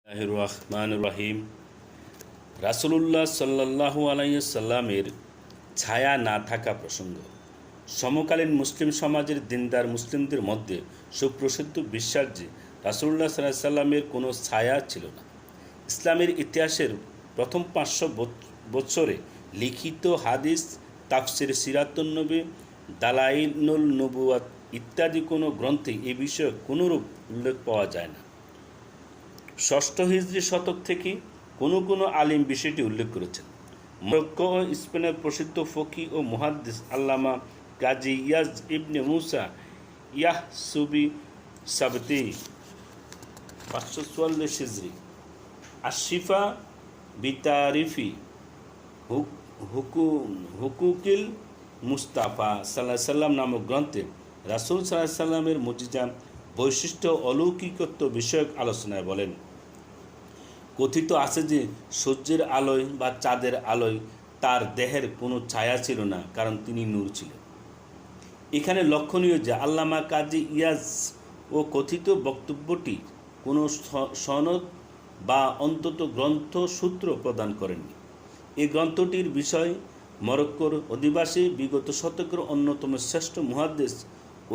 রহমানুর রহিম। রাসূলুল্লাহ সাল্লাল্লাহু আলাইহি সাল্লামের ছায়া না থাকা প্রসঙ্গ। সমকালীন মুসলিম সমাজের দিনদার মুসলিমদের মধ্যে সুপ্রসিদ্ধ বিশ্বাস যে রাসূলুল্লাহ সাল্লাল্লাহু আলাইহি সাল্লামের কোনো ছায়া ছিল না। ইসলামের ইতিহাসের প্রথম 500 বছরে লিখিত হাদিস, তাফসির, সিরাতুন নবী, দালাইলুন নবুওয়াত ইত্যাদি কোনো গ্রন্থে এ বিষয়ে কোনোরূপ উল্লেখ পাওয়া যায় না। ষষ্ঠ হিজরি শতক থেকে কোনো আলিম বিষয়টি উল্লেখ করেছেন। মরক্কো ও স্পেনের প্রসিদ্ধ ফকি ও মুহাদ্দিস আল্লামা কাজী ইয়াজ ইবনে মুসা ইয়াহসুবি সাবতি 544 হিজরি আশিফা বিতারিফি হুকুকিল মুস্তাফা সাল্লাল্লাহু সাল্লাম নামক গ্রন্থে রাসূল সাল্লাল্লাহু সাল্লামের মুজিজা, বৈশিষ্ট্য, অলৌকিকত্ব বিষয়ক আলোচনায় বলেন, কথিত আছে যে সূর্যের আলোয় বা চাঁদের আলোয় তার দেহের কোনো ছায়া ছিল না, কারণ তিনি নূর ছিলেন। এখানে লক্ষণীয় যে আল্লামা কাজী ইয়াজ ও কথিত বক্তব্যটি কোনো সনদ বা অন্তত গ্রন্থ সূত্র প্রদান করেননি। এই গ্রন্থটির বিষয় মরক্কোর অধিবাসী বিগত শতকের অন্যতম শ্রেষ্ঠ মুহাদ্দিস,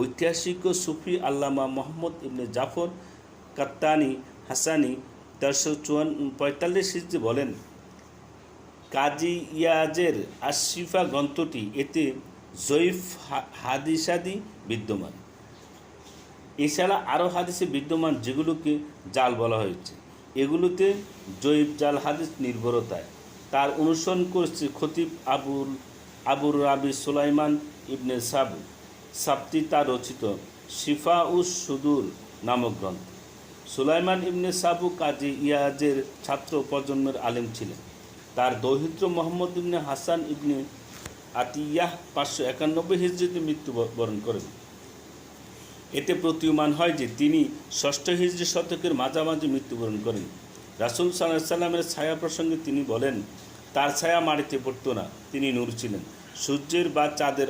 ঐতিহাসিক ও সুফি আল্লামা মোহাম্মদ ইবনে জাফর কাত্তানি হাসানি 1345 হিজরি বলেন, কাজী ইয়াজের আশিফা গ্রন্থটি এতে জয়ীফ হাদিসাদি বিদ্যমান। এছাড়া আরও হাদিসে বিদ্যমান যেগুলোকে জাল বলা হয়েছে, এগুলোতে জয়ীফ জাল হাদিস নির্ভরতায় তার অনুসরণ করেছে খতিব আবুর রাবি সুলাইমান ইবনে সাবতি তার রচিত শিফাউস সুদূর নামক গ্রন্থ। সুলাইমান ইবনে সাবু কাজী ইয়াজের ছাত্র প্রজন্মের আলেম ছিলেন। তার দৌহিত্র মোহাম্মদ ইবনে হাসান ইবনে আতিয়াহ 591 হিজরিতে মৃত্যুবরণ করেন। এতে প্রতীয়মান হয় যে তিনি ষষ্ঠ হিজরি শতকের মাঝামাঝি মৃত্যুবরণ করেন। রাসূল সাল্লাল্লাহু আলাইহি সাল্লামের ছায়া প্রসঙ্গে তিনি বলেন, তার ছায়া মাটিতে পড়ত না, তিনি নূর ছিলেন। সূর্যের বা চাঁদের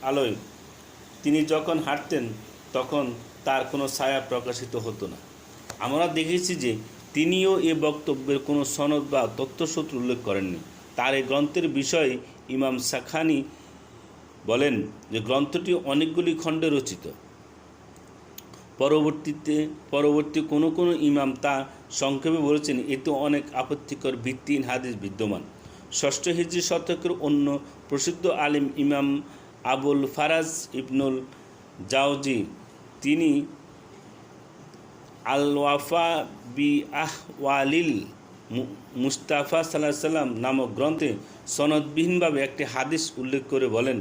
আলোয় তিনি যখন হাঁটতেন তখন তার কোনো ছায়া প্রকাশিত হতো না। আমরা দেখেছি যে তিনিও এ বক্তব্যের কোনো সনদ বা তথ্যসূত্র উল্লেখ করেননি। তার এই গ্রন্থের বিষয়ে ইমাম সাখানি বলেন যে গ্রন্থটি অনেকগুলি খণ্ডে রচিত। পরবর্তী কোনো ইমাম তা সংক্ষেপে বলেছেন, এতে অনেক আপত্তিকর ভিত্তিহীন হাদিস বিদ্যমান। ষষ্ঠ হিজরি শতকের অন্য প্রসিদ্ধ আলিম ইমাম আবুল ফারাজ ইবনুল জাওজি তিনি আল ওয়াফা বি আহওয়ালিল মুস্তাফা সাল্লাল্লাহু সাল্লাম নামক গ্রন্থে সনদবিহীনভাবে একটি হাদিস উল্লেখ করে বলেন,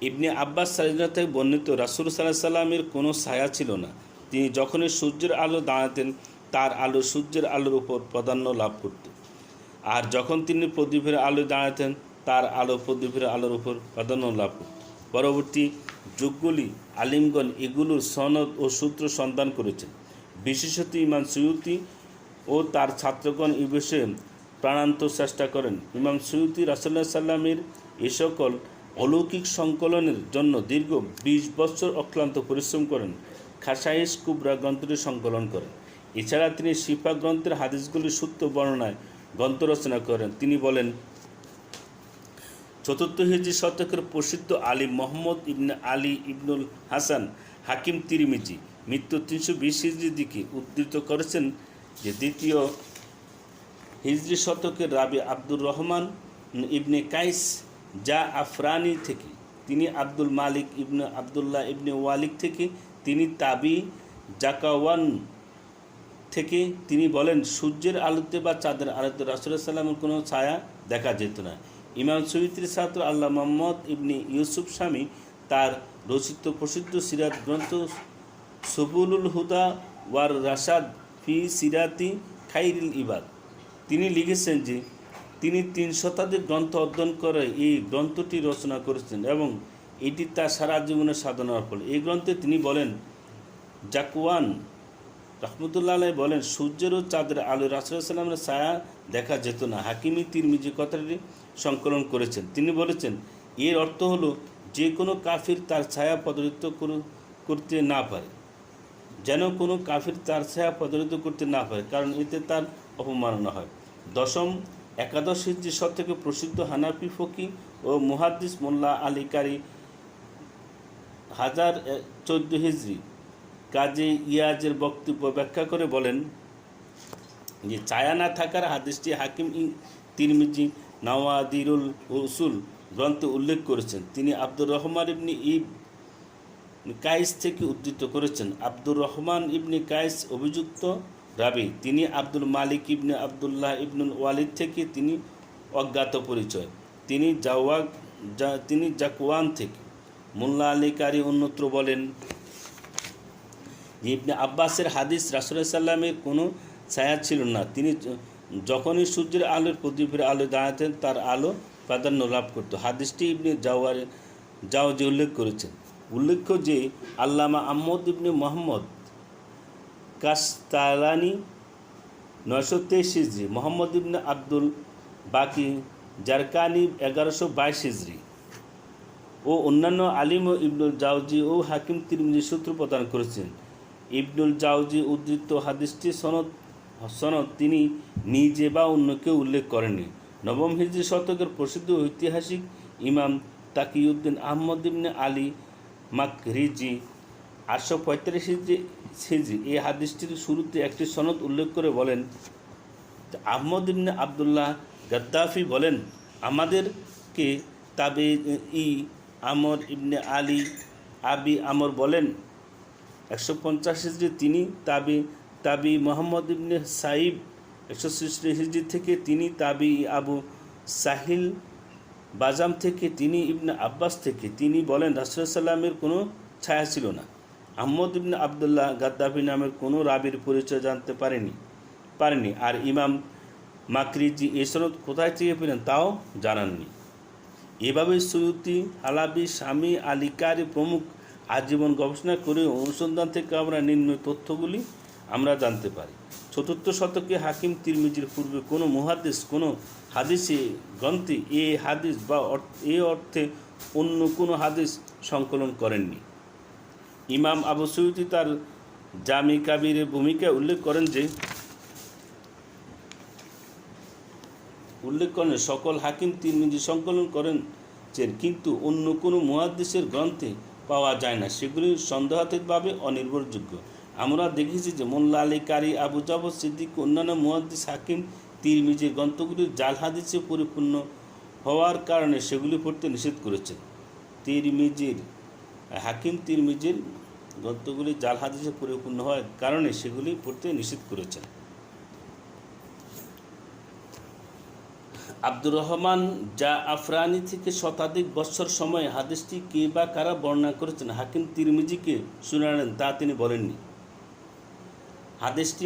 ইবনে আব্বাস রাদিয়াল্লাহু থেকে বর্ণিত, রাসূল সাল্লাল্লাহু সাল্লামের কোনো ছায়া ছিল না। তিনি যখনই সূর্যের আলো দাঁড়াতেন তার আলো সূর্যের আলোর উপর প্রাধান্য লাভ করত, আর যখন তিনি প্রদীপের আলোয় দাঁড়াতেন তার আলো প্রদীপের আলোর উপর প্রাধান্য লাভ করত। পরবর্তী যুগগুলি আলিমগণ এগুলোর সনদ ও সূত্র সন্ধান করেছেন। বিশেষত ইমাম সুয়ুতি ও তার ছাত্রগণ এই বিষয়ে প্রাণান্তর চেষ্টা করেন। ইমাম সুয়ুতি রাসূলুল্লাহ সাল্লামের এ সকল অলৌকিক সংকলনের জন্য দীর্ঘ 20 বছর অক্লান্ত পরিশ্রম করেন। খাসাইস কুবরা গ্রন্থটি সংকলন করেন। এছাড়া তিনি শিফা গ্রন্থের হাদিসগুলির সূত্র বর্ণনায় গ্রন্থ রচনা করেন। তিনি বলেন, চতুর্থ হিজরি শতকের প্রসিদ্ধ আলিম মোহাম্মদ ইবনে আলী ইবনুল হাসান হাকিম তিরমিজি মৃত্যু 320 হিজরির দিকে উদ্ধৃত করেছেন যে দ্বিতীয় হিজরি শতকের রাবি আব্দুর রহমান ইবনে কাইস যা আফরানি থেকে, তিনি আব্দুল মালিক ইবনে আবদুল্লাহ ইবনে ওয়ালিক থেকে, তিনি তাবি জাকাওয়ান থেকে তিনি বলেন, সূর্যের আলোতে বা চাঁদের আলোতে রাসূলুল্লাহ সাল্লামের কোনো ছায়া দেখা যেত না। ইমাম সুয়ুতির ছাত্র আল্লাহ মোহাম্মদ ইবনে ইউসুফ শামী তার রচিত প্রসিদ্ধ সিরাত গ্রন্থ সুবুলুল হুদা ওয়ার রাশাদ ফি সিরাতি খাইরিল ইবাদ তিনি লিখেছেন যে তিনি 3 শতাধিক গ্রন্থ অধ্যয়ন করে এই গ্রন্থটি রচনা করেছেন এবং এটি তার সারা জীবনের সাধনার ফল। এই গ্রন্থে তিনি বলেন, জাকওয়ান রহমতুল্লাহ আলাইহি বলেন, সূর্যের ও চাঁদের আলো রাসূলুল্লাহ সাল্লামের ছায়া দেখা যেত না। হাকিমি তিরমিজি কথাটি সংকলন করেছেন। তিনি বলেছেন, এর অর্থ হলো যে কোনো কাফির তার ছায়া প্রদর্শিত করতে না পারে। যেন কোনো কাফির তার ছায়া প্রতিরোধ করতে না পারে, কারণ এতে তার অপমাননা হয়। দশম একাদশ হিজরি শতকে প্রসিদ্ধ হানাফি ফকি ও মুহাদ্দিস মোল্লা আলী কারি 1014 হিজরি কাজী ইয়াজের বক্তব্য ব্যাখ্যা করে বলেন যে ছায়া না থাকার হাদিসটি হাকিম তিরমিজি নাওয়াদিরুল উসুল গ্রন্থে উল্লেখ করেছেন। তিনি আব্দুর রহমান ইবনে কায়েস থেকে উদ্ধৃত করেছেন। আব্দুর রহমান ইবনে কায়েস অভিযুক্ত রাবি। তিনি আব্দুল মালিক ইবনে আবদুল্লাহ ইবনুল ওয়ালিদ থেকে তিনি অজ্ঞাত পরিচয়। তিনি জাকওয়ান থেকে। মোল্লা আলী কারি অন্যত্র বলেন যে ইবনে আব্বাসের হাদিস রাসূলুল্লাহ সাল্লামের কোনো ছায়া ছিল না। তিনি যখনই সূর্যের আলোর প্রদীপের আলো দাঁড়াতেন তার আলো প্রাধান্য লাভ করত। হাদিসটি ইবনে জাওজি উল্লেখ করেছেন। উল্লেখ্য যে আল্লামা আহমদ ইবনে মোহাম্মদ কাস্তালানি 923 হিজরি, মোহাম্মদ ইবনে আব্দুল বাকি জারকানি 1122 হিজরি ও অন্যান্য আলিম ও ইবনুল জাওজি ও হাকিম তিরমিজি সূত্র প্রদান করেছেন। ইবনুল জাওজি উদ্ধৃত হাদিসটি সনদ তিনি নিজে বা অন্য কেউ উল্লেখ করেননি। নবম হিজরি শতকের প্রসিদ্ধ ঐতিহাসিক ইমাম তাকিউদ্দিন আহমদ ইবনে আলী মাকরিজি 835 হিজরি এই হাদিসটির শুরুতে একটি সনদ উল্লেখ করে বলেন, আহমদ ইবনে আবদুল্লাহ গাদ্দাফি বলেন, আমাদেরকে তাবেঈ আমর ইবনে আলী আবি আমর বলেন 150 হিজরি তিনি তাবি মোহাম্মদ ইবনে সাইব 160 হিজরি থেকে তিনি তাবি আবু সাহিল বাজাম থেকে তিনি ইবনে আব্বাস থেকে তিনি বলেন রাসূলুল্লাহ সাল্লামের কোনো ছায়া ছিল না। আহমদ ইবনে আবদুল্লাহ গাদ্দাফি নামের কোনো রাবির পরিচয় জানতে পারেনি। আর ইমাম মাকরিজি এই সনদ কোথায় থেকে পেলেন তাও জানাননি। এভাবে সৈয়দি হালাবি, স্বামী আলী কারি প্রমুখ আজীবন গবেষণা করে অনুসন্ধান থেকে আমরা নিম্ন তথ্যগুলি আমরা জানতে পারি। চতুর্থ শতকে হাকিম তিরমিজির পূর্বে কোনো মুহাদ্দিস কোনো হাদিসে গ্রন্থে এ হাদিস বা এ অর্থে অন্য কোনো হাদিস সংকলন করেননি। ইমাম আবু সৈয়দি তার জামি কাবিরের ভূমিকায় উল্লেখ করেন সকল হাকিম তিরমিজি সংকলন করেছেন, কিন্তু অন্য কোনো মুহাদ্দিসের গ্রন্থে পাওয়া যায় না, সেগুলি সন্দেহাতীতভাবে অনির্ভরযোগ্য। আমরা দেখেছি যে মোল্লা আলী কারি, আবু জাফর সিদ্দিক অন্যান্য মুহাদ্দিস হাকিম তিরমিজির গ্রন্থগুলির জাল হাদিসে পরিপূর্ণ হওয়ার কারণে সেগুলি পড়তে নিষেধ করেছেন। হাকিম তিরমিজির গ্রন্থগুলি জাল হাদিসে পরিপূর্ণ হওয়ার কারণে সেগুলি পড়তে নিষেধ করেছেন। আব্দুর রহমান জাফরানি থেকে শতাধিক বৎসর সময়ে হাদিসটি কে বা কারা বর্ণনা করেছেন হাকিম তিরমিজিকে শুনালেন তা তিনি বলেননি। হাদিসটি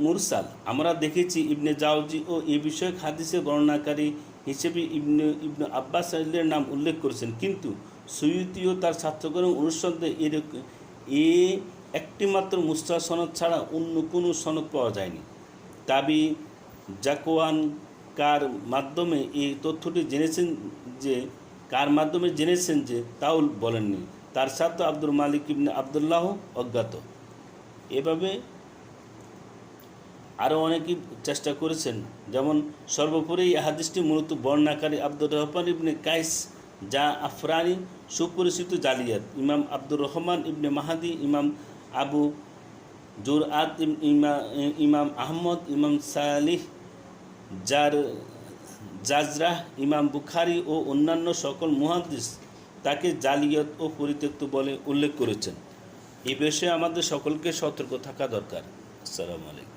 মুরসাল। আমরা দেখেছি ইবনে জাওজি ও এ বিষয়ক হাদিসের বর্ণনাকারী হিসেবে ইবনে আব্বাস রাদিয়াল্লাহু নাম উল্লেখ করেছেন, কিন্তু সুয়ুতি ও তার ছাত্রগণ অনুসন্ধানে একটিমাত্র মুস্তাদ সনদ ছাড়া অন্য কোনো সনদ পাওয়া যায়নি। তাবি জাকওয়ান কার মাধ্যমে এই তথ্যটি জেনেছেন যে তাও বলেননি। তার ছাত্র আব্দুল মালিক ইবনে আবদুল্লাহ অজ্ঞাত। এভাবে আরও অনেকেই চেষ্টা করেছেন। যেমন সর্বোপরি এই হাদিসটি মূলত বর্ণনাকারী আব্দুর রহমান ইবনে কায়েস জাফরানি সুপরিচিত জালিয়াত। ইমাম আব্দুর রহমান ইবনে মাহাদি, ইমাম আবু জুরআত, ইমাম আহমদ, ইমাম সালিহ জাজরাহ, ইমাম বুখারী ও অন্যান্য সকল মুহাদ্দিস তাকে জালিয়াত ও পরিত্যক্ত বলে উল্লেখ করেছেন। এই বিষয়ে আমাদের সকলকে সতর্ক থাকা দরকার। আসসালামু আলাইকুম।